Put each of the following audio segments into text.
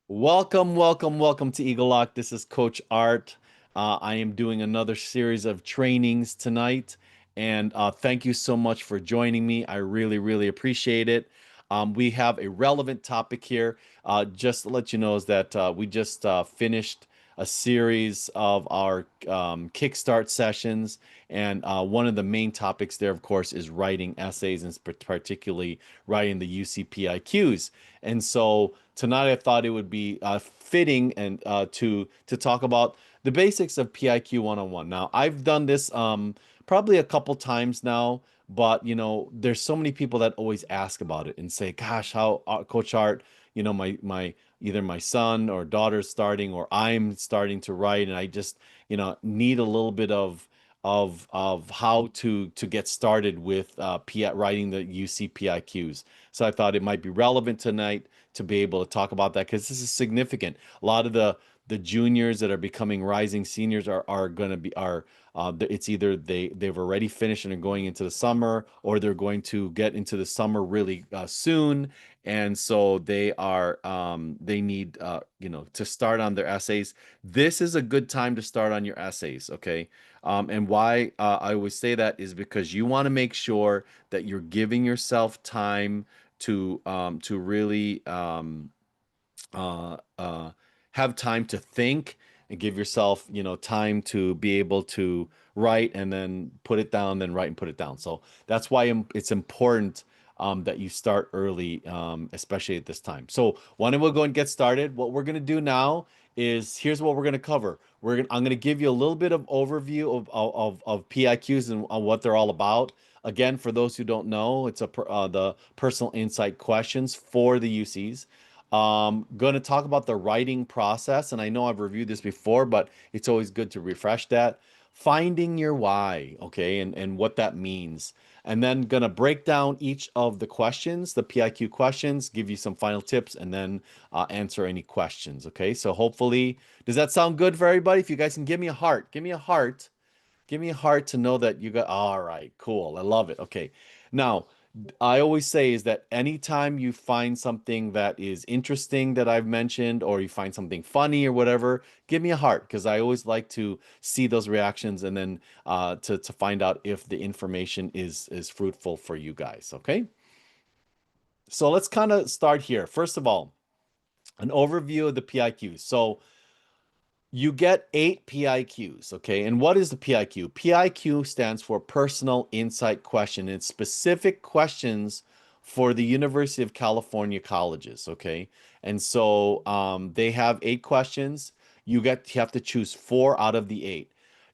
Welcome to egelloC. This is Coach Art. I am doing another series of trainings tonight, and thank you so much for joining me. I really appreciate it. We have a relevant topic here. Just to let you know is that we just finished a series of our Kickstart sessions, and one of the main topics there, of course, is writing essays, and particularly writing the UC PIQs. And so tonight I thought it would be fitting and to talk about the basics of PIQ 101. Now, I've done this probably a couple times now, but there's so many people that always ask about it and say, "Gosh, how Coach Art, my either my son or daughter's starting or I'm starting to write, and I just need a little bit of how to get started with writing the UC PIQs." So I thought it might be relevant tonight to be able to talk about that because this is significant. A lot of the juniors that are becoming rising seniors are going to be are it's either they've already finished and are going into the summer, or they're going to get into the summer really soon, and so they need to start on their essays. This is a good time to start on your essays, okay? And why I always say that is because you want to make sure that you're giving yourself time to really uh, uh, have time to think and give yourself, time to be able to write and then put it down, then write and put it down. So that's why it's important that you start early, especially at this time. So why don't we go and get started? What we're going to do now is here's what we're going to cover. I'm going to give you a little bit of overview of PIQs and what they're all about. Again, for those who don't know, it's the personal insight questions for the UCs. Going to talk about the writing process, and I know I've reviewed this before, but it's always good to refresh that. Finding your why, okay, and what that means. And then gonna break down each of the questions, the PIQ questions, give you some final tips, and then answer any questions, okay? So hopefully, does that sound good for everybody? If you guys can give me a heart, give me a heart. Give me a heart to know that you got, all right, cool. I love it. Okay. Now, I always say is that anytime you find something that is interesting that I've mentioned, or you find something funny or whatever, give me a heart because I always like to see those reactions and then to find out if the information is fruitful for you guys. Okay. So let's kind of start here. First of all, an overview of the PIQs. So you get 8 PIQs, okay? And what is the PIQ? PIQ stands for Personal Insight Question. It's specific questions for the University of California colleges, okay? And so they have 8 questions. You have to choose 4 out of the 8.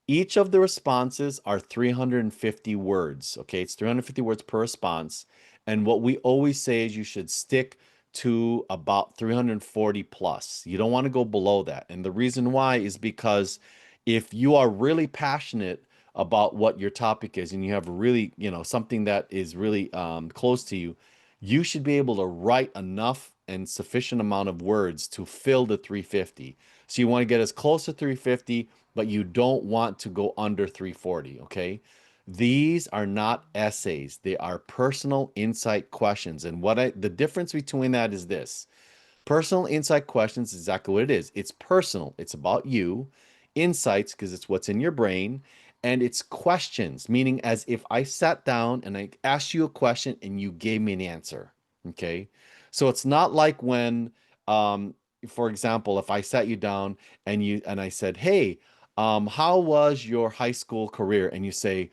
Each of the responses are 350 words, okay? It's 350 words per response. And what we always say is you should stick to about 340 plus. You don't want to go below that. And the reason why is because if you are really passionate about what your topic is and you have really, something that is really close to you, you should be able to write enough and sufficient amount of words to fill the 350. So you want to get as close to 350, but you don't want to go under 340, okay? These are not essays. They are personal insight questions. And the difference between that is this. Personal insight questions is exactly what it is. It's personal. It's about you. Insights, because it's what's in your brain. And it's questions, meaning as if I sat down and I asked you a question and you gave me an answer. Okay. So it's not like when, for example, if I sat you down and I said, "Hey, how was your high school career?" And you say,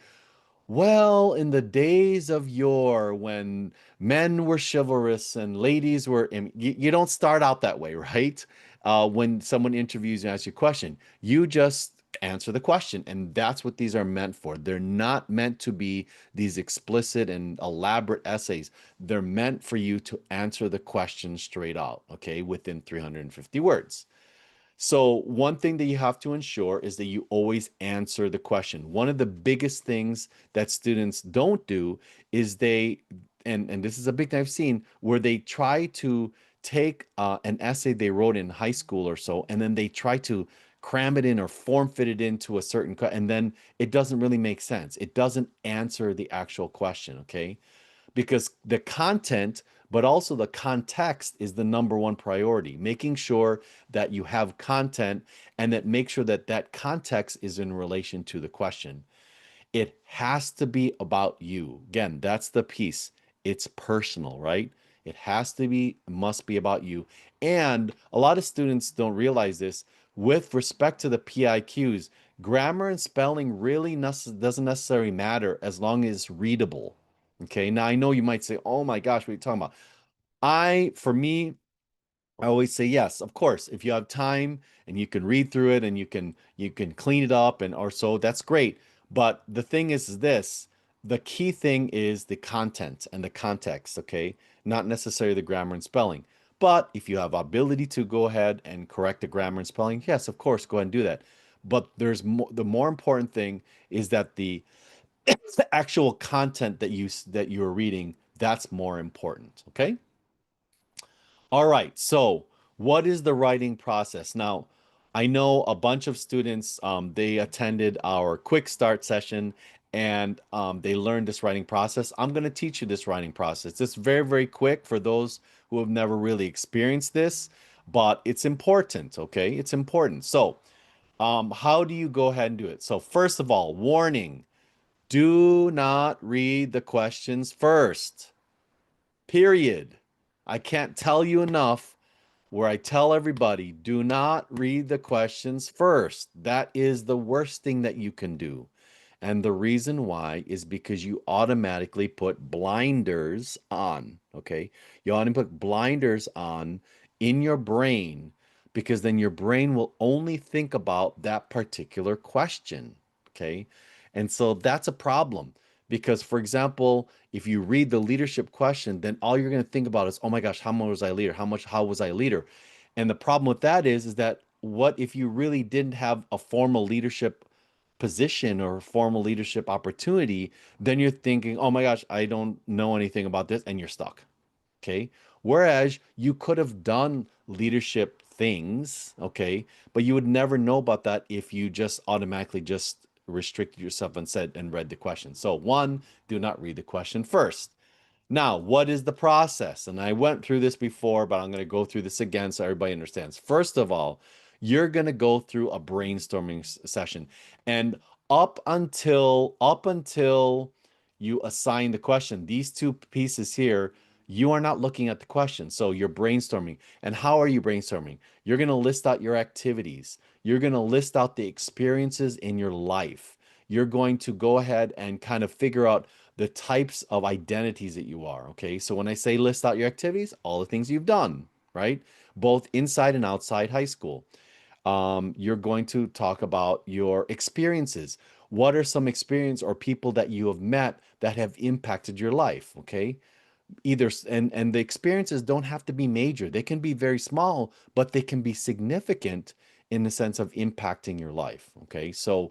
"Well, in the days of yore, when men were chivalrous and ladies were," you don't start out that way, right? When someone interviews you and asks you a question, you just answer the question. And that's what these are meant for. They're not meant to be these explicit and elaborate essays. They're meant for you to answer the question straight out, okay, within 350 words. So one thing that you have to ensure is that you always answer the question. One of the biggest things that students don't do is and this is a big thing I've seen, where they try to take an essay they wrote in high school or so, and then they try to cram it in or form fit it into a and then it doesn't really make sense. It doesn't answer the actual question, okay? Because the content but also the context is the number one priority, making sure that you have content and that make sure that that context is in relation to the question. It has to be about you. Again, that's the piece. It's personal, right? It has to be, must be about you. And a lot of students don't realize this. With respect to the PIQs, grammar and spelling really doesn't necessarily matter as long as it's readable. Okay. Now I know you might say, oh my gosh, what are you talking about? For me, I always say yes, of course. If you have time and you can read through it and you can clean it up and or so, that's great. But the thing is this, the key thing is the content and the context, okay? Not necessarily the grammar and spelling. But if you have ability to go ahead and correct the grammar and spelling, yes, of course, go ahead and do that. But the more important thing is that the actual content that you're reading, that's more important, okay? All right. So, what is the writing process? Now, I know a bunch of students, they attended our quick start session and they learned this writing process. I'm going to teach you this writing process. It's very, very quick for those who have never really experienced this, but it's important. Okay. It's important. So, how do you go ahead and do it? So, first of all, warning, do not read the questions first, period. I can't tell you enough where I tell everybody, do not read the questions first. That is the worst thing that you can do. And the reason why is because you automatically put blinders on. Okay. You automatically put blinders on in your brain because then your brain will only think about that particular question. Okay. And so that's a problem because, for example, if you read the leadership question, then all you're going to think about is, oh my gosh, how much was I a leader? How was I a leader? And the problem with that is that what if you really didn't have a formal leadership position or formal leadership opportunity, then you're thinking, oh my gosh, I don't know anything about this, and you're stuck. Okay. Whereas you could have done leadership things, okay, but you would never know about that if you just automatically just restricted yourself and said and read the question. So, one, do not read the question first. Now, what is the process? And I went through this before, but I'm going to go through this again so everybody understands. First of all, you're going to go through a brainstorming session. And up until you assign the question, these two pieces here, you are not looking at the question. So you're brainstorming. And how are you brainstorming? You're going to list out your activities. You're going to list out the experiences in your life. You're going to go ahead and kind of figure out the types of identities that you are. Okay. So when I say list out your activities, all the things you've done, right? Both inside and outside high school. You're going to talk about your experiences. What are some experience or people that you have met that have impacted your life? Okay, and the experiences don't have to be major. They can be very small, but they can be significant in the sense of impacting your life. Okay, so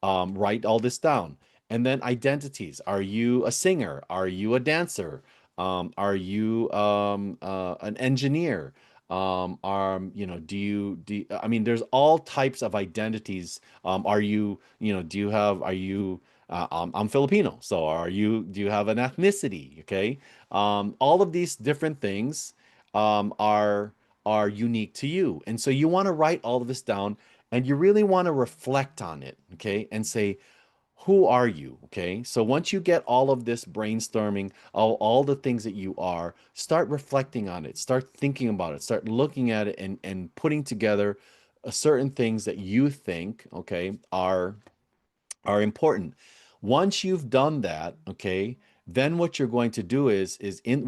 write all this down. And then identities. Are you a singer? Are you a dancer? Are you an engineer? I mean, there's all types of identities. Are you, do you have, are you, I'm Filipino, so do you have an ethnicity? Okay. All of these different things are unique to you. And so you want to write all of this down and you really want to reflect on it, okay? And say, who are you? Okay. So once you get all of this brainstorming, all the things that you are, start reflecting on it, start thinking about it, start looking at it and putting together certain things that you think, okay, are important. Once you've done that, okay, then what you're going to do is still in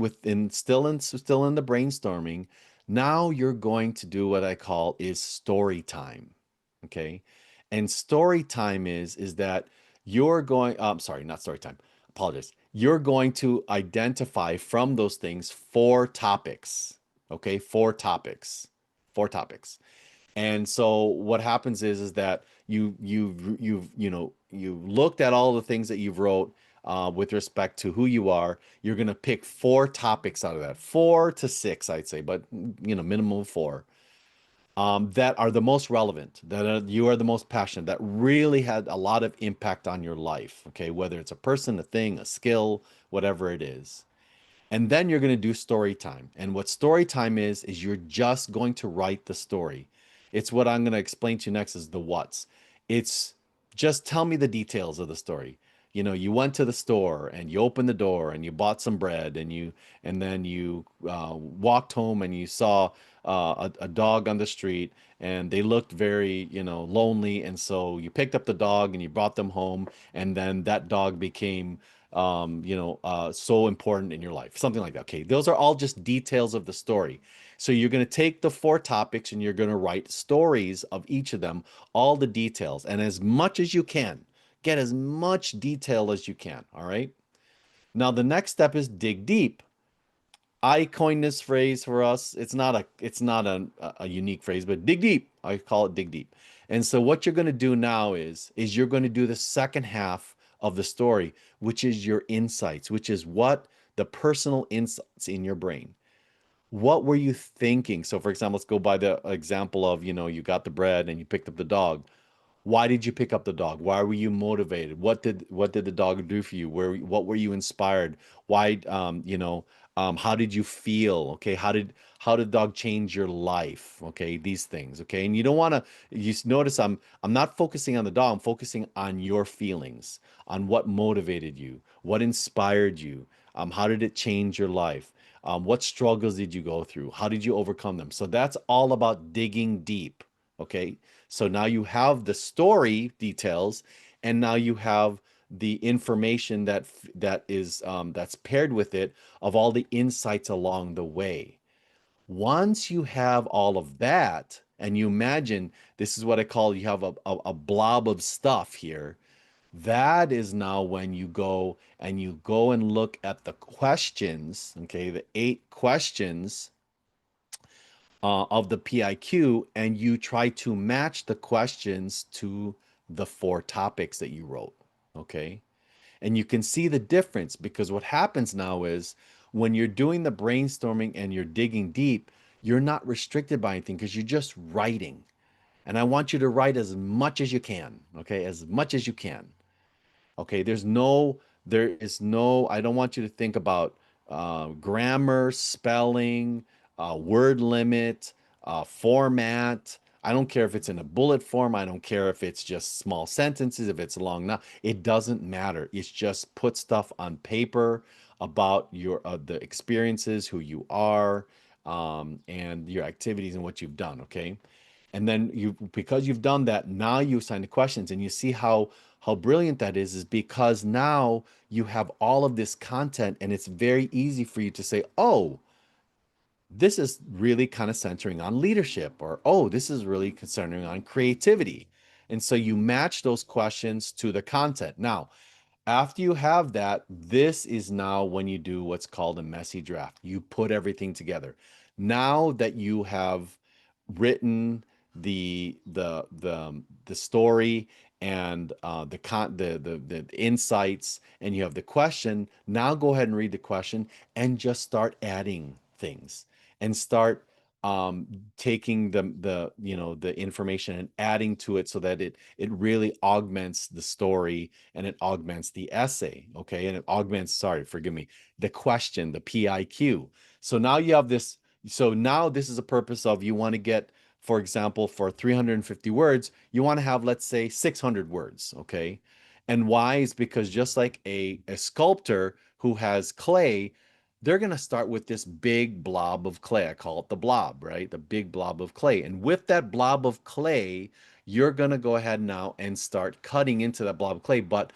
the brainstorming. Now you're going to do what I call is story time. Okay. And story time is that you're going, I'm sorry, not story time. Apologize. You're going to identify from those things four topics. Okay, four topics. Four topics. And so what happens is that you looked at all the things that you've wrote with respect to who you are. You're going to pick four topics out of that, 4 to 6, I'd say, but minimum of four that are the most relevant, you are the most passionate, that really had a lot of impact on your life. Okay, whether it's a person, a thing, a skill, whatever it is. And then you're going to do story time. And what story time is you're just going to write the story. It's what I'm going to explain to you next is the what's. It's just tell me the details of the story. You know, you went to the store and you opened the door and you bought some bread and then you walked home and you saw a dog on the street and they looked very, you know, lonely. And so you picked up the dog and you brought them home and then that dog became so important in your life, something like that. Okay, those are all just details of the story. So you're going to take the four topics and you're going to write stories of each of them, all the details, and as much as you can. Get as much detail as you can. All right. Now, the next step is dig deep. I coined this phrase for us. It's not a unique phrase, but dig deep. I call it dig deep. And so what you're going to do now is you're going to do the second half of the story, which is your insights, which is what the personal insights in your brain. What were you thinking? So for example, let's go by the example of, you got the bread and you picked up the dog. Why did you pick up the dog? Why were you motivated? What did the dog do for you? What were you inspired? Why how did you feel? Okay, how did the dog change your life? Okay, these things. Okay, and you don't want to notice I'm not focusing on the dog. I'm focusing on your feelings, on what motivated you, what inspired you. How did it change your life? What struggles did you go through? How did you overcome them? So that's all about digging deep. Okay. So now you have the story details, and now you have the information that's paired with it of all the insights along the way. Once you have all of that, and you imagine this is what I call you have a blob of stuff here. That is now when you go and look at the questions, okay, the 8 questions of the PIQ, and you try to match the questions to the 4 topics that you wrote. Okay. And you can see the difference because what happens now is when you're doing the brainstorming and you're digging deep, you're not restricted by anything because you're just writing. And I want you to write as much as you can. Okay. As much as you can. Okay, I don't want you to think about grammar, spelling, word limit, format. I don't care if it's in a bullet form. I don't care if it's just small sentences, if it's long. Now, it doesn't matter. It's just put stuff on paper about the experiences, who you are, and your activities and what you've done. Okay. And then because you've done that, now you assign the questions and you see how brilliant that is because now you have all of this content and it's very easy for you to say, oh, this is really kind of centering on leadership, or oh, this is really centering on creativity. And so you match those questions to the content. Now, after you have that, this is now when you do what's called a messy draft. You put everything together. Now that you have written the story and the insights, and you have the question, now go ahead and read the question and just start adding things and start um taking the information and adding to it so that it really augments the story and it augments the essay. Okay, and it augments, sorry, forgive me, the question, the PIQ. So now you have this. So now this is a purpose of, you want to get, for example, for 350 words, you want to have, let's say, 600 words. Okay, and why is because just like a sculptor who has clay, they're going to start with this big blob of clay. I call it the blob, right? The big blob of clay. And with that blob of clay, you're going to go ahead now and start cutting into that blob of clay. But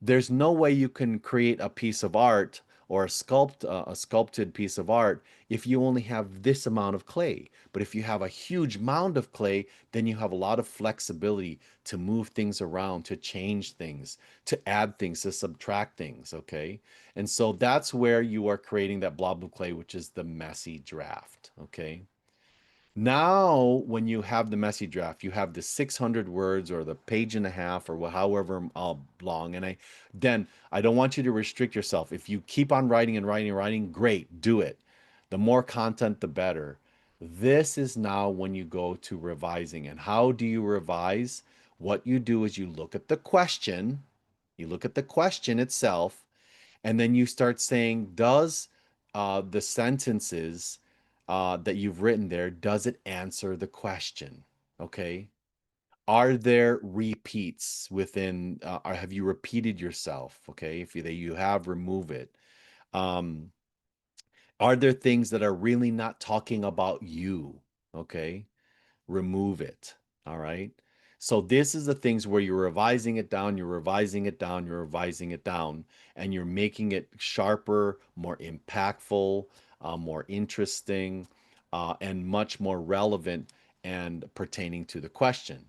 there's no way you can create a piece of art or a sculpted piece of art if you only have this amount of clay. But if you have a huge mound of clay, then you have a lot of flexibility to move things around, to change things, to add things, to subtract things. Okay. And so that's where you are creating that blob of clay, which is the messy draft. Okay. Now, when you have the messy draft, you have the 600 words or the page and a half or however long. And I don't want you to restrict yourself. If you keep on writing and writing and writing, great, do it. The more content, the better. This is now when you go to revising. And how do you revise? What you do is you look at the question itself, and then you start saying, does the sentences that you've written there, does it answer the question? Okay. Are there repeats within, or have you repeated yourself? Okay. If you have, remove it. Um, are there things that are really not talking about you? Okay, remove it. All right. So this is the things where you're revising it down, you're revising it down, you're revising it down, and you're making it sharper, more impactful, more interesting, and much more relevant and pertaining to the question.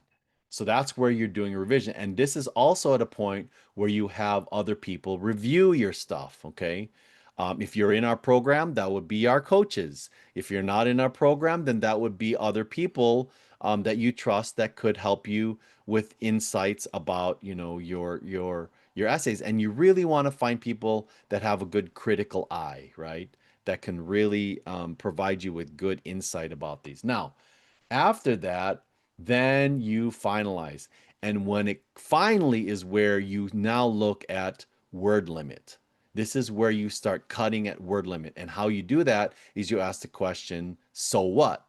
So that's where you're doing a revision. And this is also at a point where you have other people review your stuff. Okay. If you're in our program, that would be our coaches. If you're not in our program, then that would be other people that you trust that could help you with insights about, your essays. And you really want to find people that have a good critical eye, right? That can really provide you with good insight about these. Now, after that, then you finalize. And when it finally is where you now look at word limit. This is where you start cutting at word limit. And how you do that is you ask the question, so what?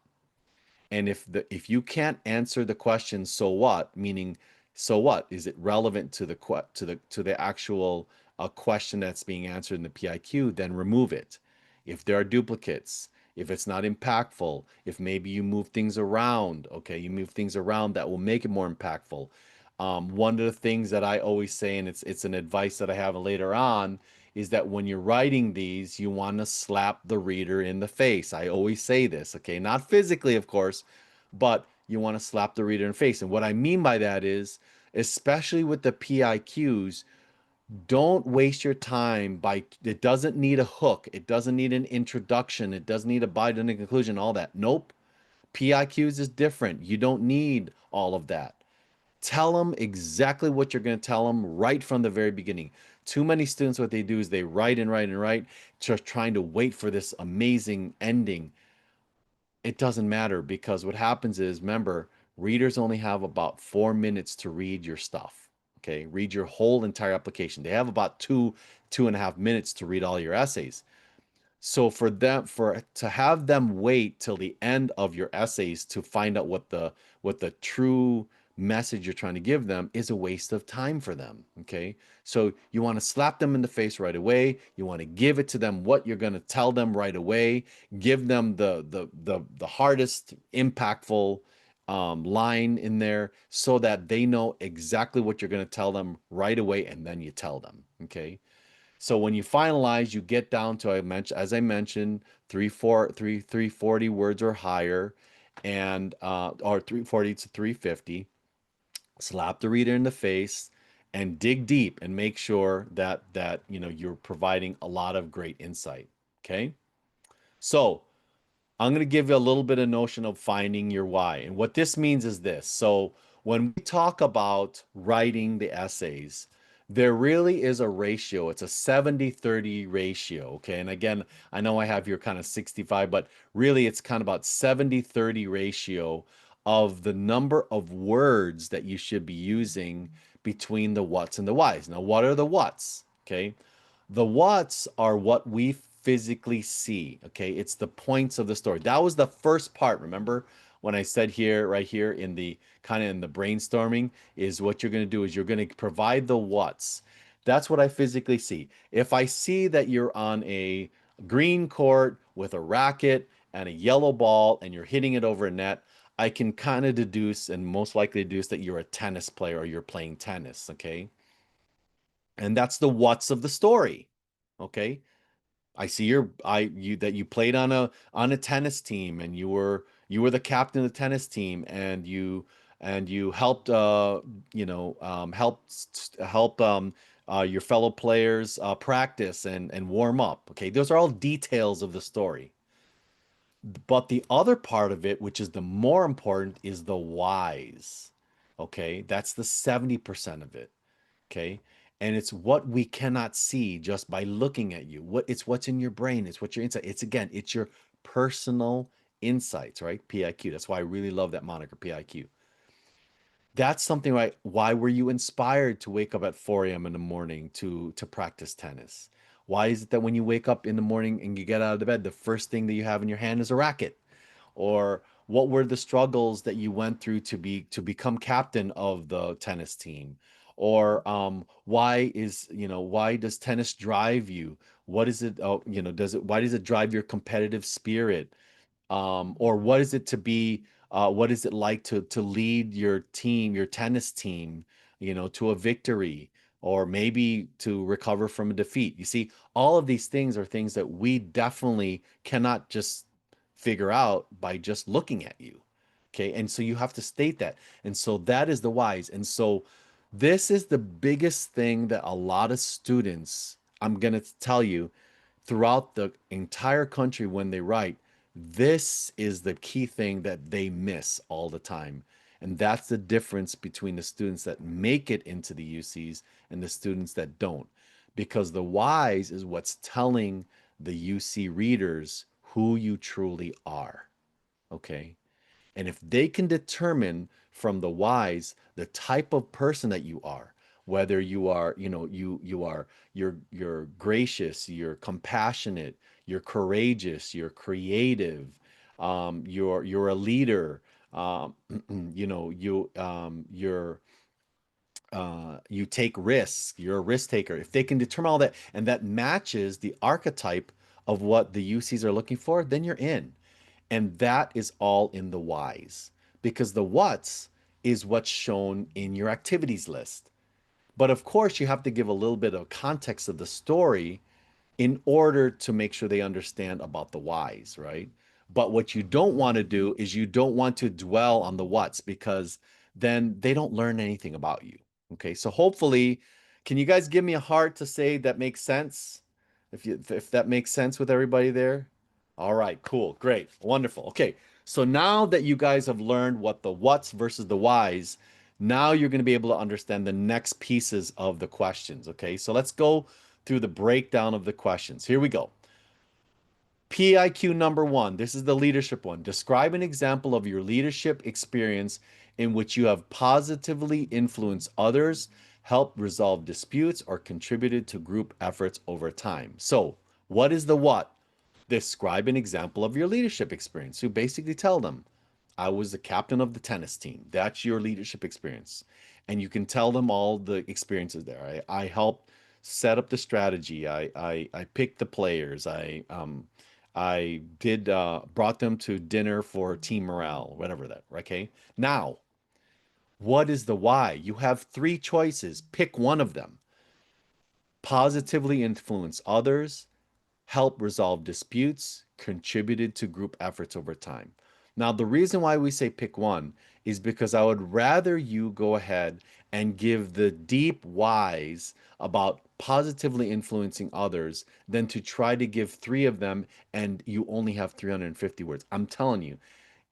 And if you can't answer the question, so what, meaning so what, is it relevant to the actual question that's being answered in the PIQ, then remove it. If there are duplicates, if it's not impactful, if maybe you move things around, okay, you move things around that will make it more impactful. One of the things that I always say, and it's an advice that I have later on, is that when you're writing these, you want to slap the reader in the face. I always say this, okay? Not physically, of course, but you want to slap the reader in the face. And what I mean by that is, especially with the PIQs, don't waste your time by, it doesn't need a hook, it doesn't need an introduction, it doesn't need a bite and a conclusion, all that. Nope. PIQs is different. You don't need all of that. Tell them exactly what you're going to tell them right from the very beginning. Too many students, what they do is they write and write and write, just trying to wait for this amazing ending. It doesn't matter, because what happens is, remember, readers only have about 4 minutes to read your stuff. Okay, read your whole entire application. They have about 2.5 minutes to read all your essays. So for to have them wait till the end of your essays to find out what the true message you're trying to give them is a waste of time for them. Okay. So you want to slap them in the face right away. You want to give it to them what you're going to tell them right away. Give them the hardest, impactful line in there so that they know exactly what you're going to tell them right away, and then you tell them. Okay. So when you finalize, you get down to, as I mentioned, 340 words or higher, and or 340 to 350. Slap the reader in the face and dig deep and make sure that you're providing a lot of great insight. Okay. So I'm going to give you a little bit of notion of finding your why. And what this means is this. So when we talk about writing the essays, there really is a ratio. It's a 70-30 ratio. Okay. And again, I know I have here kind of 65, but really it's kind of about 70-30 ratio of the number of words that you should be using between the whats and the whys. Now, what are the whats? Okay. The whats are what we physically see. Okay. It's the points of the story. That was the first part. Remember when I said here, right here in the kind of in the brainstorming, is what you're going to do is you're going to provide the whats. That's what I physically see. If I see that you're on a green court with a racket and a yellow ball and you're hitting it over a net, I can kind of deduce, and most likely deduce, that you're a tennis player or you're playing tennis. Okay. And that's the what's of the story. Okay. I see you that you played on a tennis team, and you were the captain of the tennis team, and you helped your fellow players practice and warm up. Okay, those are all details of the story. But the other part of it, which is the more important, is the whys. Okay, that's the 70% of it. Okay. And it's what we cannot see just by looking at you. It's what's in your brain. It's what your insight. It's your personal insights, right? PIQ. That's why I really love that moniker, PIQ. That's something, right? Why were you inspired to wake up at 4 a.m. in the morning to practice tennis? Why is it that when you wake up in the morning and you get out of the bed, the first thing that you have in your hand is a racket? Or what were the struggles that you went through to become captain of the tennis team? Or why does tennis drive you? What is it? Does it why does it drive your competitive spirit? Or what is it to be what is it like to lead your team, your tennis team, to a victory, or maybe to recover from a defeat? You see, all of these things are things that we definitely cannot just figure out by just looking at you. Okay, and so you have to state that. And so that is the whys. And so this is the biggest thing that a lot of students, I'm going to tell you, throughout the entire country when they write, this is the key thing that they miss all the time. And that's the difference between the students that make it into the UCs and the students that don't. Because the whys is what's telling the UC readers who you truly are. Okay. And if they can determine from the whys the type of person that you are, whether you are, you're gracious, you're compassionate, you're courageous, you're creative, you're a leader, um, you take risks, you're a risk taker. If they can determine all that and that matches the archetype of what the UCs are looking for, then you're in. And that is all in the whys, because the what's is what's shown in your activities list. But of course, you have to give a little bit of context of the story in order to make sure they understand about the whys, right? But what you don't want to do is you don't want to dwell on the what's, because then they don't learn anything about you. Okay, so hopefully, can you guys give me a heart to say that makes sense? If that makes sense with everybody there? All right, cool, great, wonderful. Okay, so now that you guys have learned what the what's versus the whys, now you're going to be able to understand the next pieces of the questions. Okay, so let's go through the breakdown of the questions. Here we go. PIQ number one. This is the leadership one. Describe an example of your leadership experience in which you have positively influenced others, helped resolve disputes, or contributed to group efforts over time. So, what is the what? Describe an example of your leadership experience. So basically tell them, I was the captain of the tennis team. That's your leadership experience. And you can tell them all the experiences there. I helped set up the strategy. I picked the players. I did brought them to dinner for team morale, whatever that. Okay. Now, what is the why? You have three choices. Pick one of them. Positively influence others, help resolve disputes, contributed to group efforts over time. Now, the reason why we say pick one is because I would rather you go ahead and give the deep whys about positively influencing others than to try to give three of them and you only have 350 words. I'm telling you,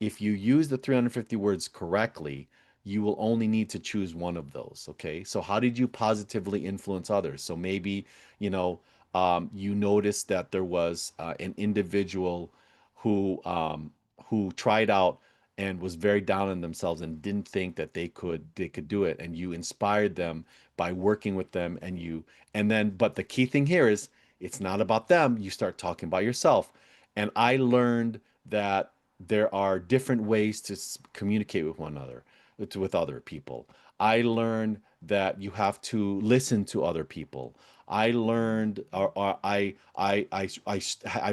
if you use the 350 words correctly, you will only need to choose one of those. Okay. So, how did you positively influence others? So, maybe, you noticed that there was an individual who tried out and was very down on themselves and didn't think that they could do it, and you inspired them by working with them, but the key thing here is it's not about them. You start talking about yourself. And I learned that there are different ways to communicate with one another, with other people. I learned that you have to listen to other people. I learned, or I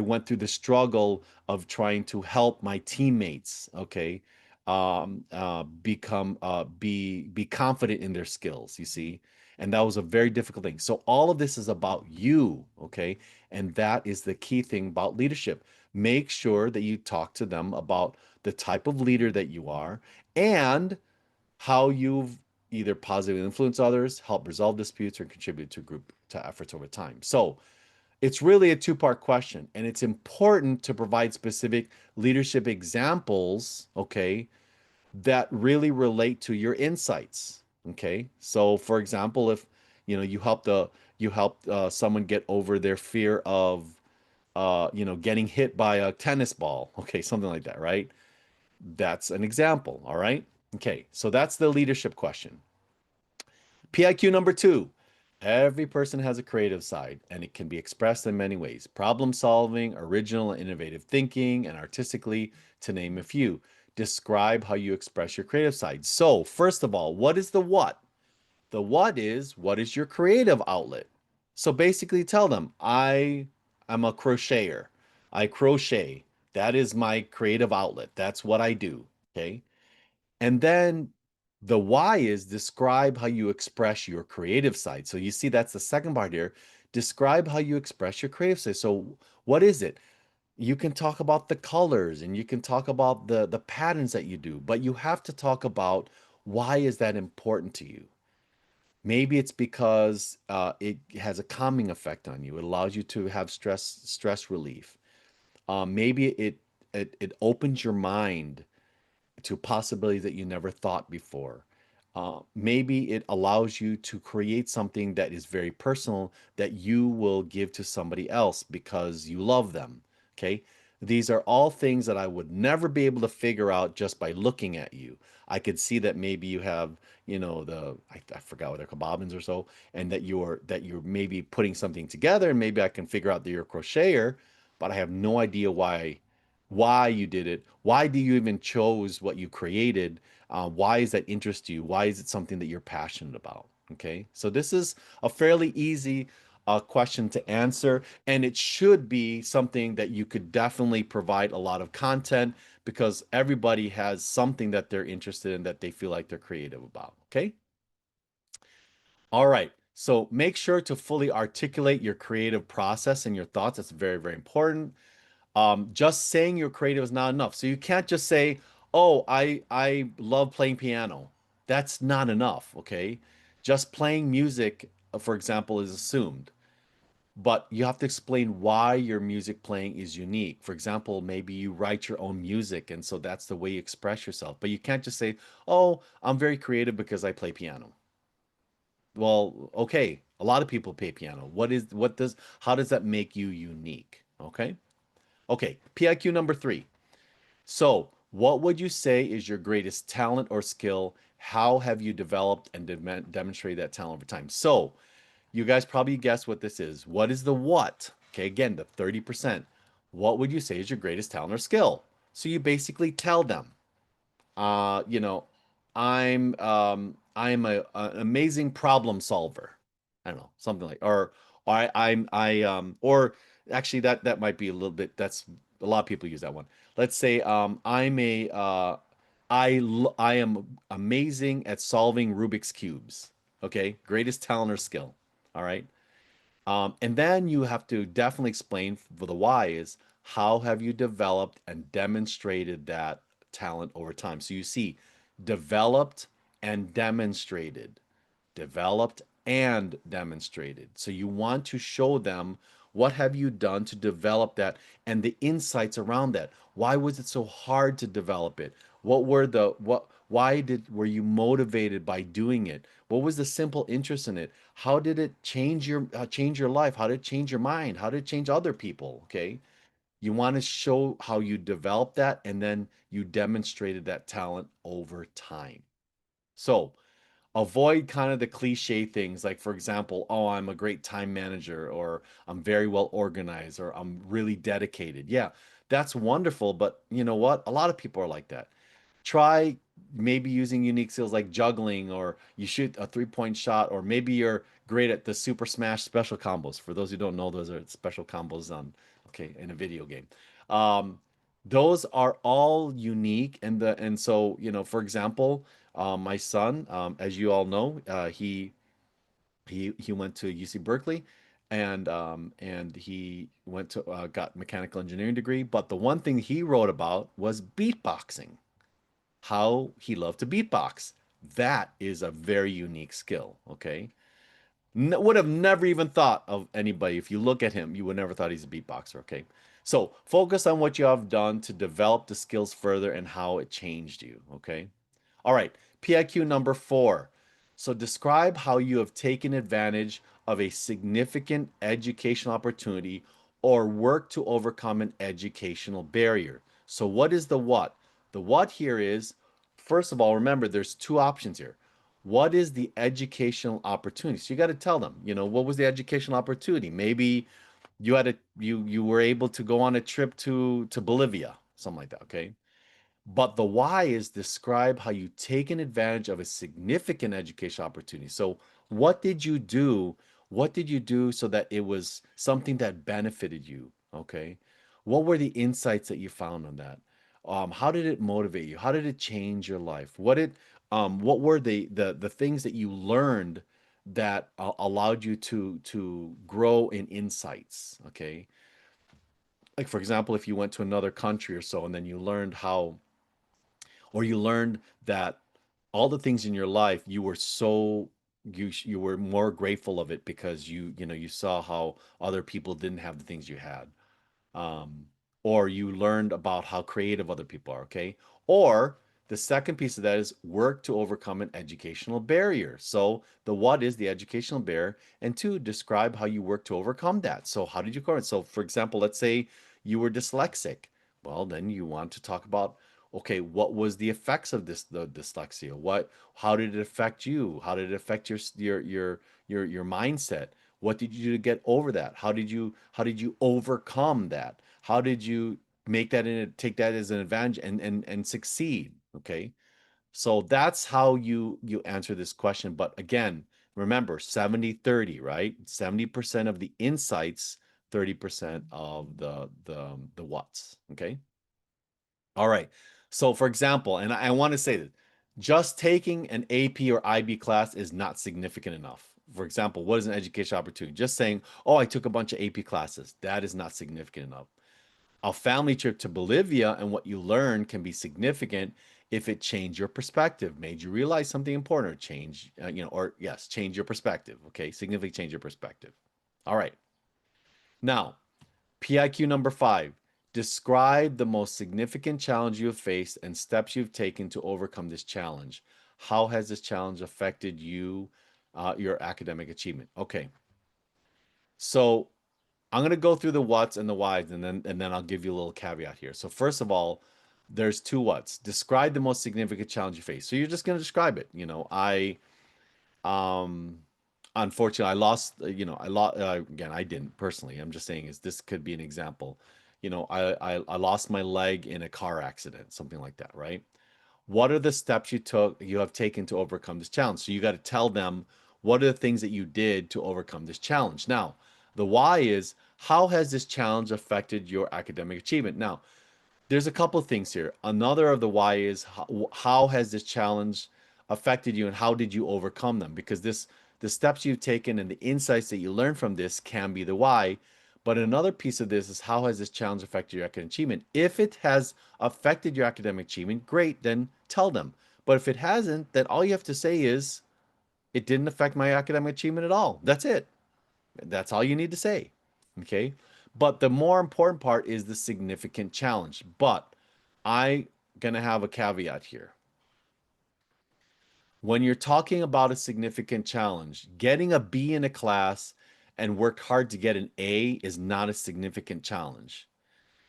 went through the struggle of trying to help my teammates, okay, be confident in their skills. You see, and that was a very difficult thing. So all of this is about you, okay, and that is the key thing about leadership. Make sure that you talk to them about the type of leader that you are and how you've either positively influenced others, help resolve disputes, or contribute to group to efforts over time. So it's really a two-part question, and it's important to provide specific leadership examples, okay, that really relate to your insights. Okay, so for example, if you helped someone get over their fear of getting hit by a tennis ball, okay, something like that, right? That's an example. All right. Okay, so that's the leadership question. PIQ number two. Every person has a creative side, and it can be expressed in many ways. Problem solving, original and innovative thinking, and artistically, to name a few. Describe how you express your creative side. So, first of all, what is the what? The what is your creative outlet? So basically tell them, I am a crocheter. I crochet. That is my creative outlet. That's what I do. Okay. And then the why is describe how you express your creative side. So you see, that's the second part here. Describe how you express your creative side. So what is it? You can talk about the colors and you can talk about the patterns that you do, but you have to talk about why is that important to you? Maybe it's because it has a calming effect on you. It allows you to have stress relief. Maybe it opens your mind to possibilities that you never thought before. Maybe it allows you to create something that is very personal that you will give to somebody else because you love them. Okay. These are all things that I would never be able to figure out just by looking at you. I could see that maybe you have, I forgot what they're called, bobbins or so, and that you're maybe putting something together, and maybe I can figure out that you're a crocheter, but I have no idea why you did it. Why do you even chose what you created? Why is that interest you? Why is it something that you're passionate about? Okay, so this is a fairly easy question to answer, and it should be something that you could definitely provide a lot of content because everybody has something that they're interested in that they feel like they're creative about. Okay, all right. So make sure to fully articulate your creative process and your thoughts. That's very, very important. Just saying you're creative is not enough. So you can't just say, "Oh, I love playing piano." That's not enough, okay? Just playing music, for example, is assumed, but you have to explain why your music playing is unique. For example, maybe you write your own music, and so that's the way you express yourself. But you can't just say, "Oh, I'm very creative because I play piano." Well, okay, a lot of people play piano. How does that make you unique? Okay. Okay, PIQ number 3. So, what would you say is your greatest talent or skill? How have you developed and demonstrated that talent over time? So, you guys probably guess what this is. What is the what? Okay, again, the 30%. What would you say is your greatest talent or skill? So, you basically tell them, uh, you know, I'm an amazing problem solver. I don't know, something like, or or actually that might be a little bit. That's a lot of people use that one. Let's say I am amazing at solving Rubik's cubes. Okay, greatest talent or skill. All right. And then you have to definitely explain for the why is how have you developed and demonstrated that talent over time. So you see, developed and demonstrated, developed and demonstrated. So you want to show them what have you done to develop that and the insights around that. Why was it so hard to develop it? Why did were you motivated by doing it? What was the simple interest in it? How did it change your life? How did it change your mind? How did it change other people? Okay? You want to show how you developed that and then you demonstrated that talent over time. So, avoid kind of the cliche things like, for example, oh, I'm a great time manager, or I'm very well organized, or I'm really dedicated. Yeah, that's wonderful, but you know what? A lot of people are like that. Try maybe using unique skills like juggling, or you shoot a three-point shot, or maybe you're great at the super smash special combos. For those who don't know, those are special combos on, okay, in a video game. um those are all unique, and so, for example, my son, as you all know, he went to UC Berkeley, and he went to got mechanical engineering degree. But the one thing he wrote about was beatboxing, how he loved to beatbox. That is a very unique skill. Okay, would have never even thought of anybody. If you look at him, you would never thought he's a beatboxer. Okay, so focus on what you have done to develop the skills further and how it changed you. Okay. All right, PIQ number 4. So describe how you have taken advantage of a significant educational opportunity or work to overcome an educational barrier. So what is the what? The what here is, first of all, remember there's two options here. what is the educational opportunity? So you got to tell them, what was the educational opportunity? Maybe you were able to go on a trip to Bolivia, something like that, okay? But the why is describe how you taken advantage of a significant education opportunity. So what did you do? What did you do so that it was something that benefited you? Okay. What were the insights that you found on that? How did it motivate you? How did it change your life? What were the things that you learned that allowed you to grow in insights? Okay. Like for example, if you went to another country or so, and then you learned how or you learned that all the things in your life you were so you were more grateful of it because you saw how other people didn't have the things you had, um, or you learned about how creative other people are, okay? Or the second piece of that is work to overcome an educational barrier. So the what is the educational barrier, and two, describe how you work to overcome that. So how did you overcome it? So for example, let's say you were dyslexic. Well, then you want to talk about, okay, what was the effects of the dyslexia? How did it affect you? How did it affect your mindset? What did you do to get over that? How did you overcome that? How did you take that as an advantage and succeed? Okay. So that's how you answer this question. But again, remember 70-30, right? 70% of the insights, 30% of the what's. Okay. All right. So for example, and I want to say that just taking an AP or IB class is not significant enough. For example, what is an education opportunity? Just saying, oh, I took a bunch of AP classes. That is not significant enough. A family trip to Bolivia and what you learn can be significant if it changed your perspective, made you realize something important, or change your perspective. Okay, significantly change your perspective. All right. Now, PIQ number 5. Describe the most significant challenge you have faced and steps you've taken to overcome this challenge. How has this challenge affected you, your academic achievement? Okay, so I'm gonna go through the what's and the whys, and then I'll give you a little caveat here. So first of all, there's two what's. Describe the most significant challenge you face. So you're just gonna describe it. Um, unfortunately, I lost. I lost again. I didn't personally. I'm just saying is this could be an example. I lost my leg in a car accident, something like that, right? What are the steps you have taken to overcome this challenge? So you got to tell them what are the things that you did to overcome this challenge. Now, the why is how has this challenge affected your academic achievement? Now, there's a couple of things here. Another of the why is how has this challenge affected you and how did you overcome them? Because the steps you've taken and the insights that you learn from this can be the why. But another piece of this is how has this challenge affected your academic achievement? If it has affected your academic achievement, great, then tell them. But if it hasn't, then all you have to say is it didn't affect my academic achievement at all. That's it. That's all you need to say. Okay. But the more important part is the significant challenge. But I gonna have a caveat here. When you're talking about a significant challenge, getting a B in a class and worked hard to get an A is not a significant challenge.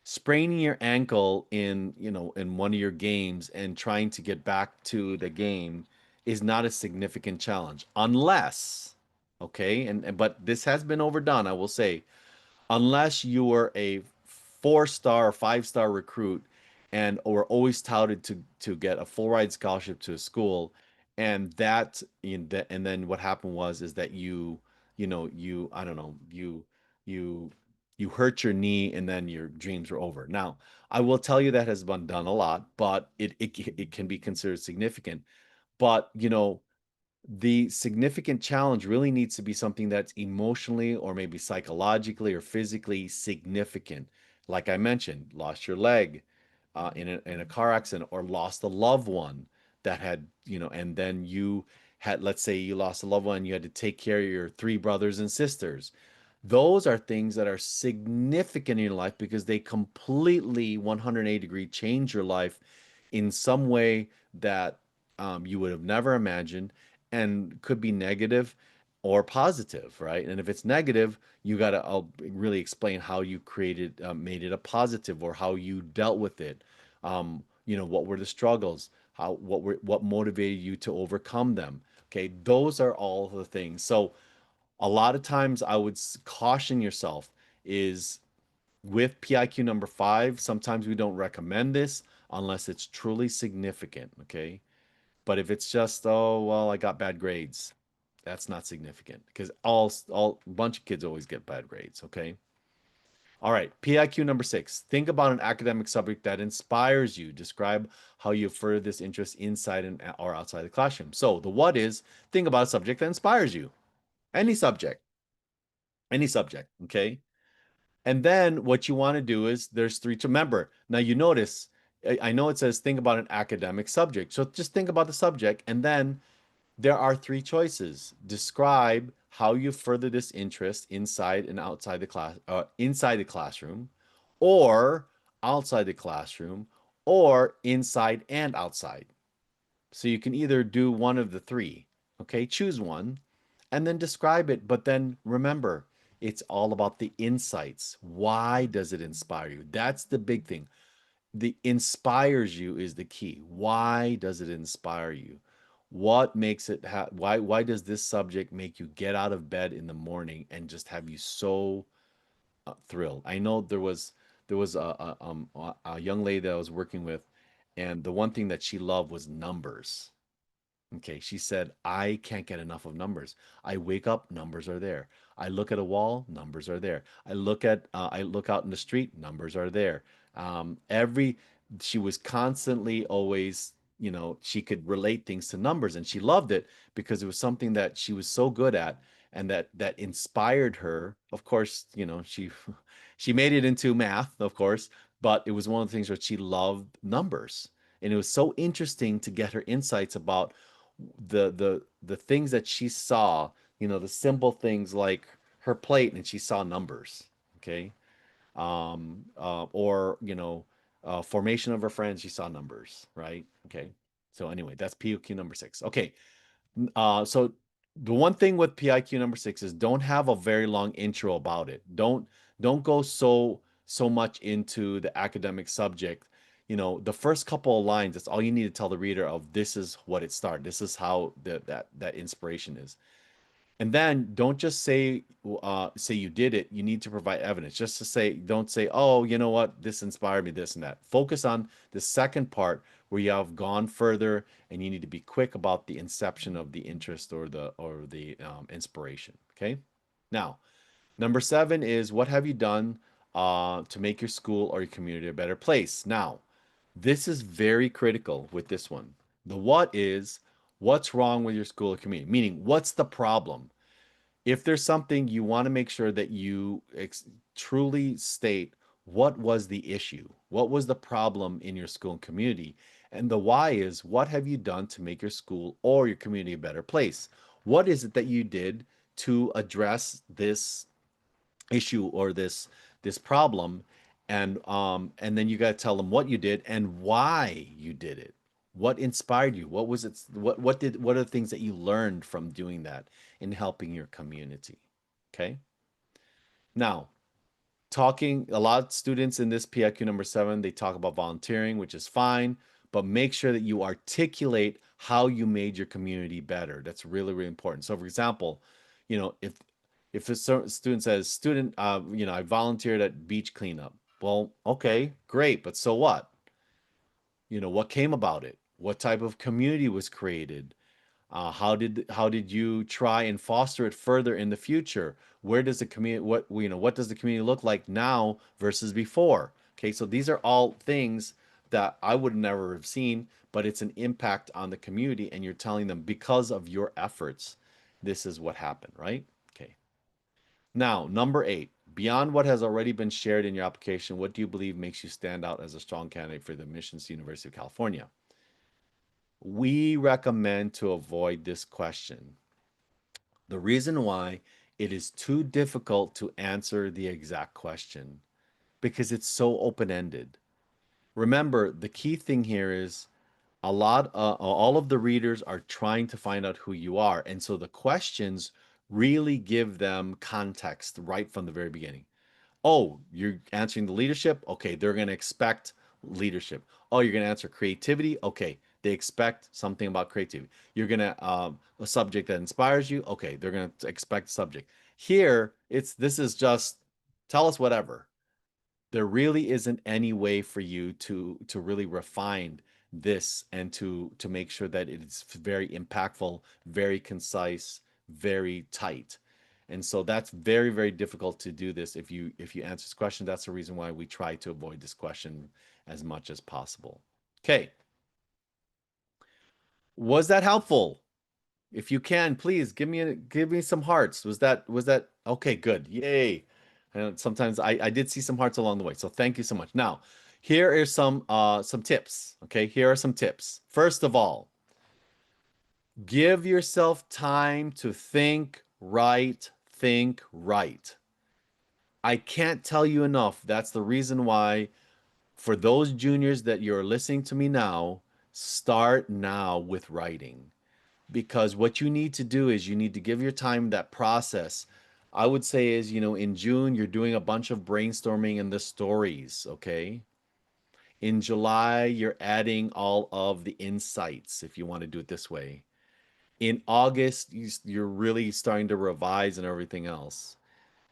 Spraining your ankle in one of your games and trying to get back to the game is not a significant challenge unless, okay, and but this has been overdone, I will say, unless you were a 4-star or 5-star recruit and were always touted to get a full ride scholarship to a school, and and then what happened was is that you I don't know, you you hurt your knee and then your dreams were over. Now, I will tell you that has been done a lot, but it can be considered significant. But the significant challenge really needs to be something that's emotionally or maybe psychologically or physically significant. Like I mentioned, lost your leg in a car accident, or lost a loved one that had, and then you had, let's say you lost a loved one, you had to take care of your three brothers and sisters. Those are things that are significant in your life because they completely 180-degree change your life in some way that you would have never imagined, and could be negative or positive, right? And if it's negative, you got to really explain how you made it a positive, or how you dealt with it. What were the struggles? What motivated you to overcome them? Okay, those are all the things. So a lot of times I would caution yourself is with PIQ number 5, sometimes we don't recommend this unless it's truly significant, okay? But if it's just, oh, well, I got bad grades, that's not significant because all a bunch of kids always get bad grades, okay? All right, PIQ number 6. Think about an academic subject that inspires you. Describe how you further this interest inside and or outside the classroom. So the what is think about a subject that inspires you. Any subject, any subject, okay? And then what you want to do is there's three to remember. Now you notice, I know it says think about an academic subject. So just think about the subject and then there are three choices. Describe how you further this interest inside and outside the class, inside the classroom, or outside the classroom, or inside and outside. So you can either do one of the three. Okay, choose one and then describe it. But then remember, it's all about the insights. Why does it inspire you? That's the big thing. The inspires you is the key. Why does it inspire you? What makes it why does this subject make you get out of bed in the morning and just have you so thrilled? I know there was a young lady that I was working with, and the one thing that she loved was numbers. Okay, she said, I can't get enough of numbers. I wake up, numbers are there. I look at a wall, numbers are there. I look out in the street, numbers are there. Every, she was constantly always, she could relate things to numbers, and she loved it because it was something that she was so good at, and that inspired her. Of course, she made it into math, of course, but it was one of the things where she loved numbers. And it was so interesting to get her insights about the things that she saw, the simple things like her plate and she saw numbers, okay? Or formation of her friends, she saw numbers, right? Okay. So anyway, that's POQ number 6. Okay. So the one thing with PIQ number 6 is don't have a very long intro about it. Don't go so much into the academic subject. The first couple of lines, that's all you need to tell the reader of this is what it started. This is how that inspiration is. And then don't just say you did it. You need to provide evidence. Just to say, don't say, oh, you know what, this inspired me, this and that. Focus on the second part where you have gone further, and you need to be quick about the inception of the interest or the inspiration. Okay. Now, number 7 is what have you done to make your school or your community a better place? Now, this is very critical with this one. The what is what's wrong with your school or community, meaning what's the problem? If there's something you want to make sure that you truly state what was the issue, what was the problem in your school and community, and the why is what have you done to make your school or your community a better place? What is it that you did to address this issue or this problem? And then you got to tell them what you did and why you did it. What inspired you? What was it? What are the things that you learned from doing that in helping your community? Okay. Now, talking a lot of students in this PIQ number 7, they talk about volunteering, which is fine, but make sure that you articulate how you made your community better. That's really, really important. So for example, if a student says, I volunteered at beach cleanup. Well, okay, great, but so what? What came about it? What type of community was created? How did you try and foster it further in the future? Where does the community what does the community look like now versus before? Okay, so these are all things that I would never have seen, but it's an impact on the community, and you're telling them because of your efforts, this is what happened, right? Okay. Now, number 8, beyond what has already been shared in your application, what do you believe makes you stand out as a strong candidate for the admissions to University of California? We recommend to avoid this question. The reason why it is too difficult to answer the exact question because it's so open-ended. Remember, the key thing here is all of the readers are trying to find out who you are, and so the questions really give them context right from the very beginning. Oh, you're answering the leadership? Okay, they're going to expect leadership. Oh, you're going to answer creativity? Okay, They expect something about creativity. You're gonna a subject that inspires you. Okay, they're gonna expect subject. Here, this is just tell us whatever. There really isn't any way for you to really refine this and to make sure that it's very impactful, very concise, very tight. And so that's very, very difficult to do this if you answer this question. That's the reason why we try to avoid this question as much as possible. Okay. Was that helpful? If you can, please give me some hearts. Was that okay? Good. Yay. And sometimes I did see some hearts along the way. So thank you so much. Now, here are some tips. Okay, here are some tips. First of all, give yourself time to think right, think right. I can't tell you enough. That's the reason why for those juniors that you're listening to me now, start now with writing because what you need to do is you need to give your time that process. I would say is, in June, you're doing a bunch of brainstorming in the stories, okay? In July, you're adding all of the insights if you want to do it this way. In August, you're really starting to revise and everything else.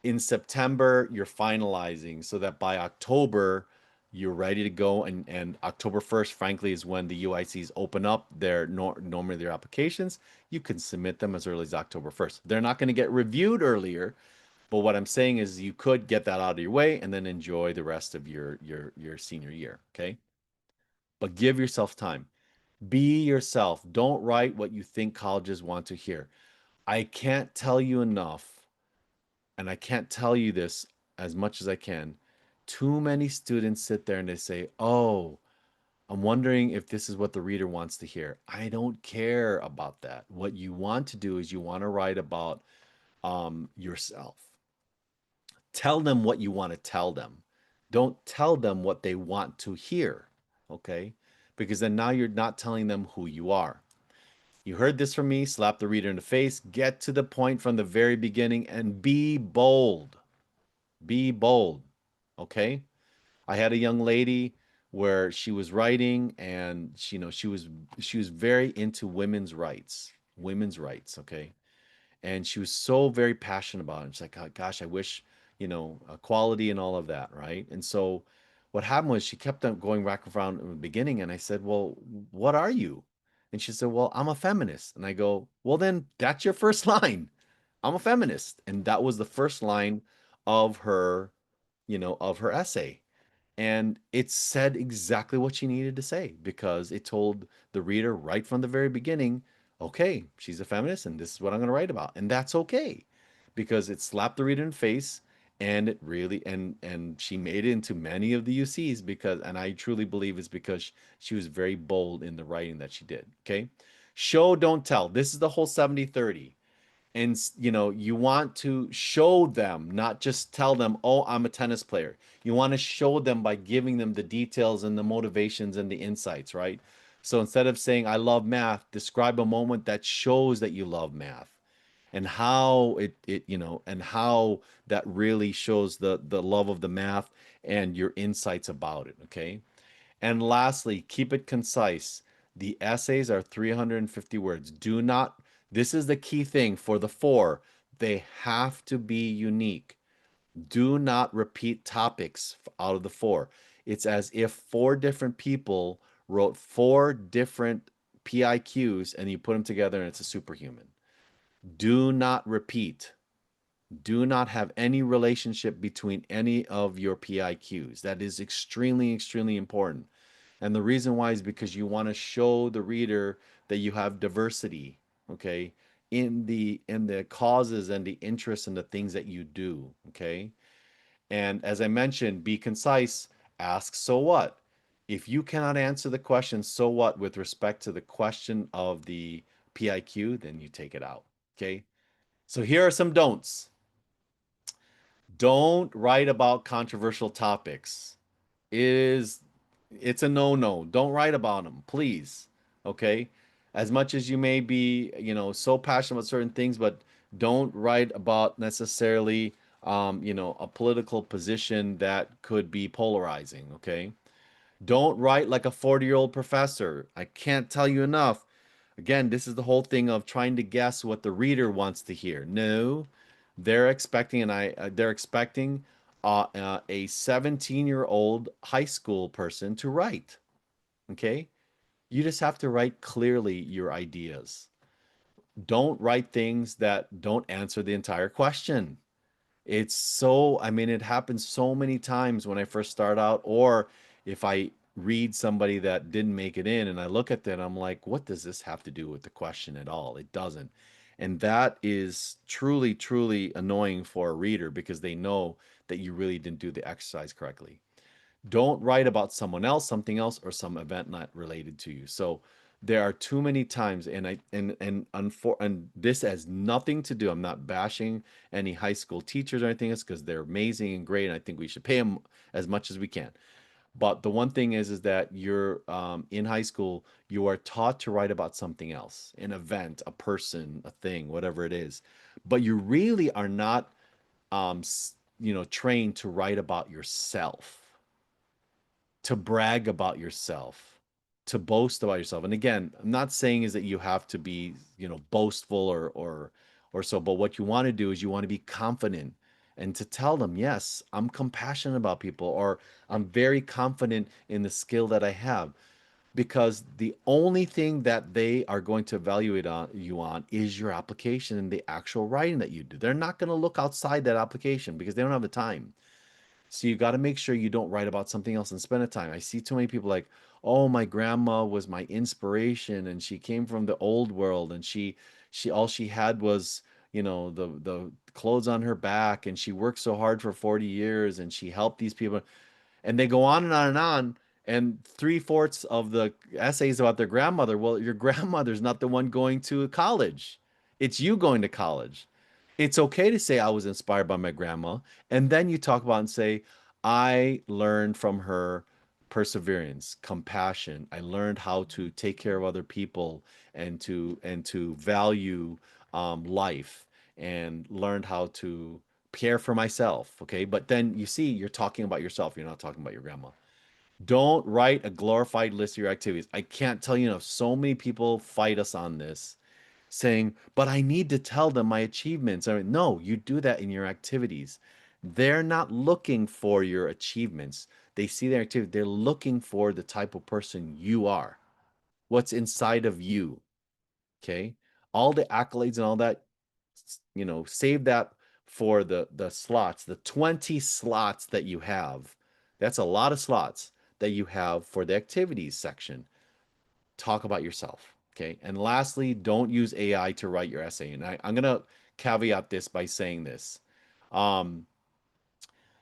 In September, you're finalizing so that by October, you're ready to go. And October 1st, frankly, is when the UICs open up normally their applications. You can submit them as early as October 1st. They're not going to get reviewed earlier, but what I'm saying is you could get that out of your way and then enjoy the rest of your senior year. Okay. But give yourself time. Be yourself. Don't write what you think colleges want to hear. I can't tell you enough and I can't tell you this as much as I can. Too many students sit there and they say, "Oh, I'm wondering if this is what the reader wants to hear." I don't care about that. What you want to do is you want to write about yourself. Tell them what you want to tell them. Don't tell them what they want to hear, okay? Because then now you're not telling them who you are. You heard this from me, slap the reader in the face, get to the point from the very beginning and be bold. Be bold. Okay. I had a young lady where she was writing and she was very into women's rights. Okay. And she was so very passionate about it. She's like, "Oh, gosh, I wish, equality and all of that." Right. And so what happened was she kept on going back around in the beginning. And I said, "Well, what are you?" And she said, "Well, I'm a feminist." And I go, "Well, then that's your first line. I'm a feminist." And that was the first line of her essay. And it said exactly what she needed to say because it told the reader right from the very beginning, okay, she's a feminist and this is what I'm going to write about. And that's okay because it slapped the reader in the face and it really and she made it into many of the UCs because and I truly believe it's because she was very bold in the writing that she did, okay? Show, don't tell. This is the whole 70-30. And you want to show them, not just tell them, "Oh, I'm a tennis player." You want to show them by giving them the details and the motivations and the insights, right? So instead of saying "I love math," describe a moment that shows that you love math and how and how that really shows the love of the math and your insights about it, okay? And lastly, keep it concise. The essays are 350 words. Do not, this is the key thing for the four. They have to be unique. Do not repeat topics out of the four. It's as if four different people wrote four different PIQs and you put them together and it's a superhuman. Do not repeat. Do not have any relationship between any of your PIQs. That is extremely, extremely important. And the reason why is because you want to show the reader that you have diversity, okay, in the causes and the interests and the things that you do, okay? And as I mentioned, be concise, ask so what? If you cannot answer the question so what with respect to the question of the PIQ, then you take it out, okay? So here are some don'ts. Don't write about controversial topics. It is it's a no-no. Don't write about them, please. Okay? As much as you may be, so passionate about certain things, but don't write about necessarily a political position that could be polarizing, okay? Don't write like a 40-year-old professor. I can't tell you enough. Again, this is the whole thing of trying to guess what the reader wants to hear. No, they're expecting a 17-year-old high school person to write. Okay? You just have to write clearly your ideas. Don't write things that don't answer the entire question. It's so, I mean, it happens so many times when I first start out, or if I read somebody that didn't make it in and I look at that, I'm like, what does this have to do with the question at all? It doesn't. And that is truly, truly annoying for a reader because they know that you really didn't do the exercise correctly. Don't write about someone else, something else, or some event not related to you. So there are too many times, and this has nothing to do. I'm not bashing any high school teachers or anything else because they're amazing and great, and I think we should pay them as much as we can. But the one thing is that you're in high school, you are taught to write about something else, an event, a person, a thing, whatever it is. But you really are not, trained to write about yourself, to brag about yourself, to boast about yourself. And again, I'm not saying is that you have to be, boastful or so, but what you want to do is you want to be confident and to tell them, yes, I'm compassionate about people, or I'm very confident in the skill that I have. Because the only thing that they are going to evaluate on you on is your application and the actual writing that you do. They're not going to look outside that application because they don't have the time. So you got to make sure you don't write about something else and spend the time. I see too many people like, "Oh, my grandma was my inspiration and she came from the old world and she all she had was, the clothes on her back and she worked so hard for 40 years and she helped these people." And they go on and on and on. And three-fourths of the essays about their grandmother. Well, your grandmother's not the one going to college. It's you going to college. It's okay to say I was inspired by my grandma. And then you talk about and say, I learned from her perseverance, compassion. I learned how to take care of other people and to value life and learned how to care for myself. Okay. But then you see, you're talking about yourself. You're not talking about your grandma. Don't write a glorified list of your activities. I can't tell you enough. So many people fight us on this, saying, but I need to tell them my achievements. I mean, no, you do that in your activities. They're not looking for your achievements. They see their activity. They're looking for the type of person you are, what's inside of you. Okay. All the accolades and all that, save that for the slots, the 20 slots that you have. That's a lot of slots that you have for the activities section. Talk about yourself. Okay. And lastly, don't use AI to write your essay. And I'm going to caveat this by saying this. Um,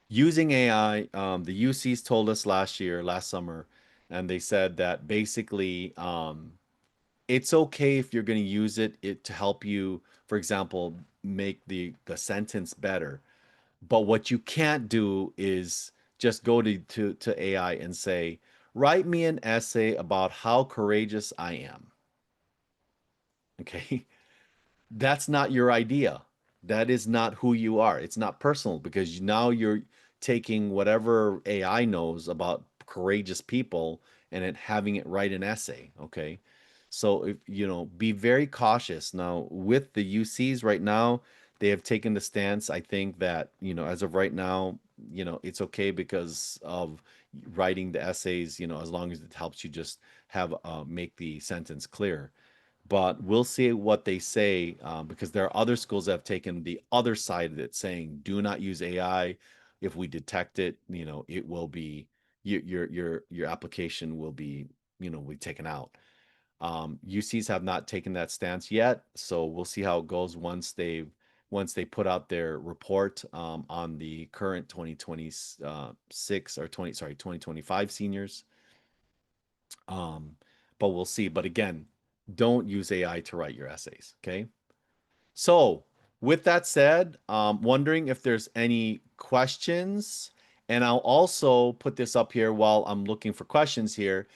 Using AI, the UCs told us last summer, and they said that basically it's okay if you're going to use it to help you, for example, make the sentence better. But what you can't do is just go to AI and say, write me an essay about how courageous I am. Okay. That's not your idea. That is not who you are. It's not personal because now you're taking whatever AI knows about courageous people and having it write an essay. Okay. So if be very cautious. Now with the UCs right now, they have taken the stance, I think that, as of right now, it's okay because of writing the essays, as long as it helps you just have make the sentence clear. But we'll see what they say because there are other schools that have taken the other side of it, saying do not use AI. If we detect it, it will be your application will be taken out. UCs have not taken that stance yet, so we'll see how it goes once they put out their report on the current 2026 or 2025 seniors. Um, but we'll see. But again, don't use AI to write your essays. Okay. So, with that said, wondering if there's any questions. And I'll also put this up here while I'm looking for questions here.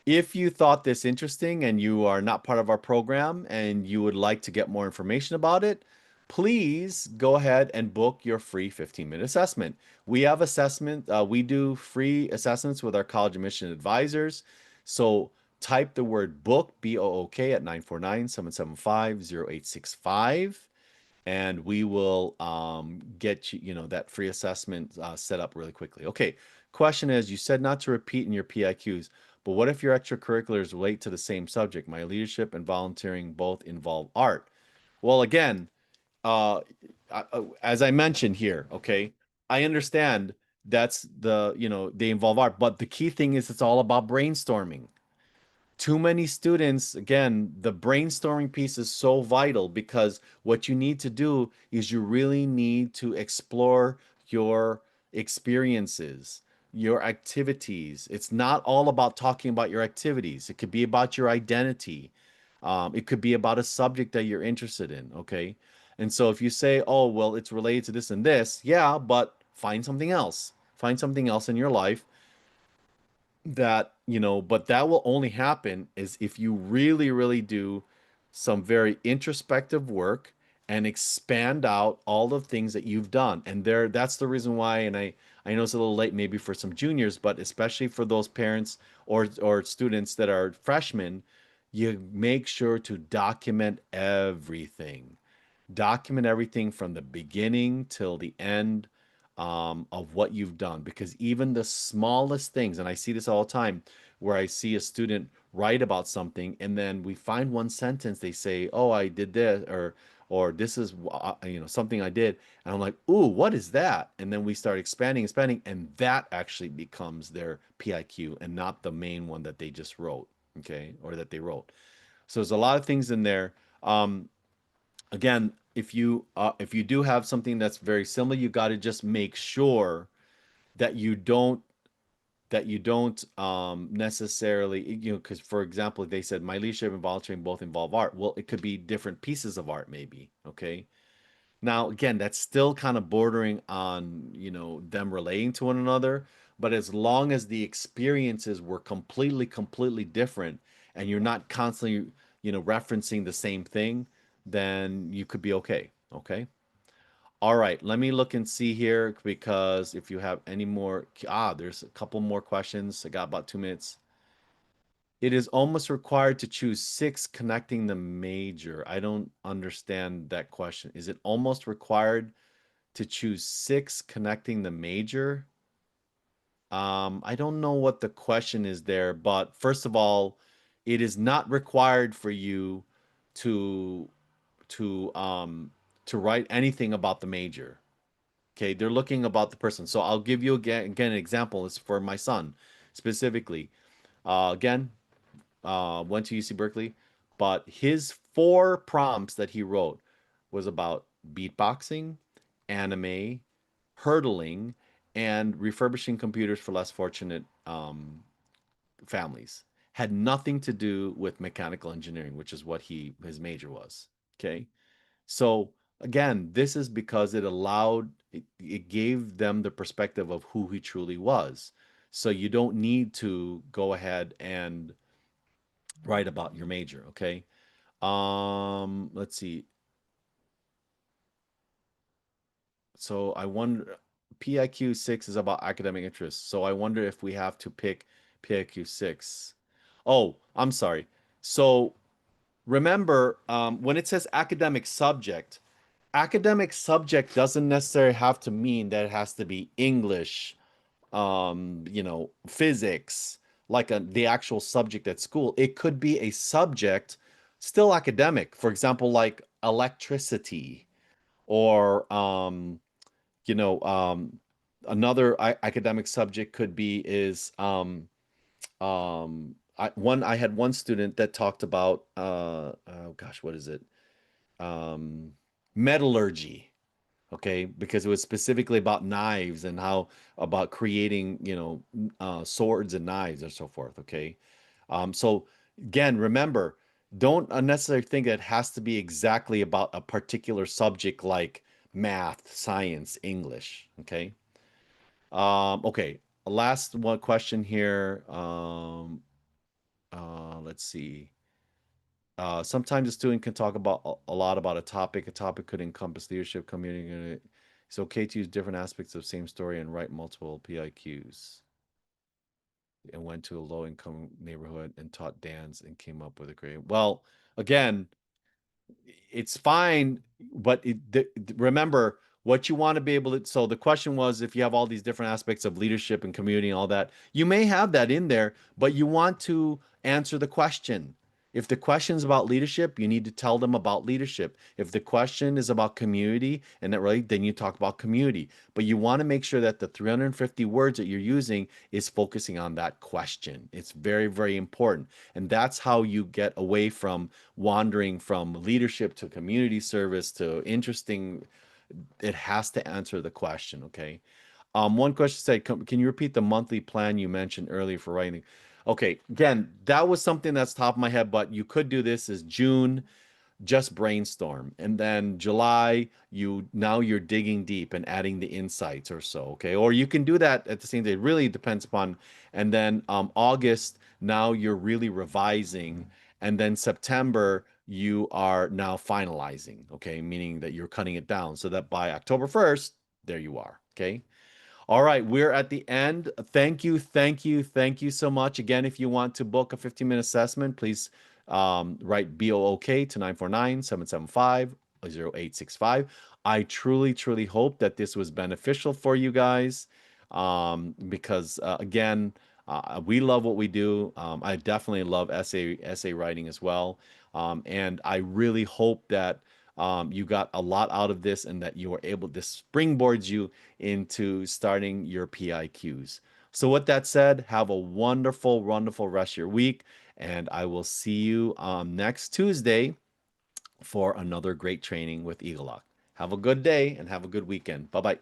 If you thought this interesting and you are not part of our program and you would like to get more information about it, please go ahead and book your free 15-minute assessment. We have we do free assessments with our college admission advisors. So type the word book, BOOK, at 949-775-0865, and we will get you, that free assessment set up really quickly. Okay, question is, you said not to repeat in your PIQs, but what if your extracurriculars relate to the same subject? My leadership and volunteering both involve art. Well, again, uh, as I mentioned here, okay, I understand that's they involve art, but the key thing is it's all about brainstorming. Too many students, again, the brainstorming piece is so vital because what you need to do is you really need to explore your experiences, your activities. It's not all about talking about your activities. It could be about your identity. It could be about a subject that you're interested in, okay? And so if you say, oh, well, it's related to this and this, yeah, but find something else. Find something else in your life that, but that will only happen is if you really, really do some very introspective work and expand out all the things that you've done. And that's the reason why, and I know it's a little late maybe for some juniors, but especially for those parents or students that are freshmen, you make sure to document everything. Document everything from the beginning till the end of what you've done, because even the smallest things, and I see this all the time, where I see a student write about something, and then we find one sentence, they say, "Oh, I did this," or "This is something I did," and I'm like, "Ooh, what is that?" And then we start expanding, and that actually becomes their PIQ and not the main one that they just wrote, okay, or that they wrote. So there's a lot of things in there. Um, Again, if you do have something that's very similar, you got to just make sure that you don't necessarily, because for example, they said my leadership and volunteering both involve art. Well, it could be different pieces of art, maybe. Okay. Now, again, that's still kind of bordering on, them relating to one another. But as long as the experiences were completely different and you're not constantly, referencing the same thing, then you could be okay. Okay. All right. Let me look and see here because if you have any more, there's a couple more questions. I got about 2 minutes. It is almost required to choose six connecting the major. I don't understand that question. Is it almost required to choose six connecting the major? I don't know what the question is there, but first of all, it is not required for you to to um to write anything about the major. Okay, they're looking about the person. So I'll give you again an example. It's for my son specifically. Again, went to UC Berkeley, but his four prompts that he wrote was about beatboxing, anime, hurdling, and refurbishing computers for less fortunate families. Had nothing to do with mechanical engineering, which is what his major was. Okay. So again, this is because it gave them the perspective of who he truly was. So you don't need to go ahead and write about your major, okay? Let's see. So I wonder, PIQ 6 is about academic interests. So I wonder if we have to pick PIQ 6. Oh, I'm sorry. So remember, when it says academic subject doesn't necessarily have to mean that it has to be English, physics, like the actual subject at school. It could be a subject still academic. For example, like electricity or you know, another academic subject could be is I had one student that talked about oh gosh, what is it? Um, Metallurgy, okay, because it was specifically about knives and how about creating, swords and knives and so forth, okay? So again, remember, don't necessarily think that it has to be exactly about a particular subject like math, science, English, okay? Okay, last one question here. Let's see. Sometimes a student can talk about a lot about a topic. A topic could encompass leadership, community. It's okay to use different aspects of the same story and write multiple PIQs. And went to a low income neighborhood and taught dance and came up with a great. Well, again, it's fine, but remember what you want to be able to. So the question was, if you have all these different aspects of leadership and community and all that, you may have that in there, but you want to answer the question. If the question is about leadership, you need to tell them about leadership. If the question is about community and that really, then you talk about community. But you want to make sure that the 350 words that you're using is focusing on that question. It's very, very important. And that's how you get away from wandering from leadership to community service to interesting. It has to answer the question. Okay. One question said, can you repeat the monthly plan you mentioned earlier for writing? Okay, again, that was something that's top of my head, but you could do this as June, just brainstorm. And then July, you're digging deep and adding the insights or so, okay? Or you can do that at the same day. It really depends upon. And then August, now you're really revising. And then September, you are now finalizing, okay? Meaning that you're cutting it down so that by October 1st, there you are, okay? All right, we're at the end. Thank you, thank you, thank you so much. Again, if you want to book a 15-minute assessment, please write BOOK to 949-775-0865. I truly, truly hope that this was beneficial for you guys because, again, we love what we do. I definitely love essay writing as well. And I really hope that you got a lot out of this and that you were able to springboard you into starting your PIQs. So, with that said, have a wonderful, wonderful rest of your week. And I will see you next Tuesday for another great training with egelloC. Have a good day and have a good weekend. Bye bye.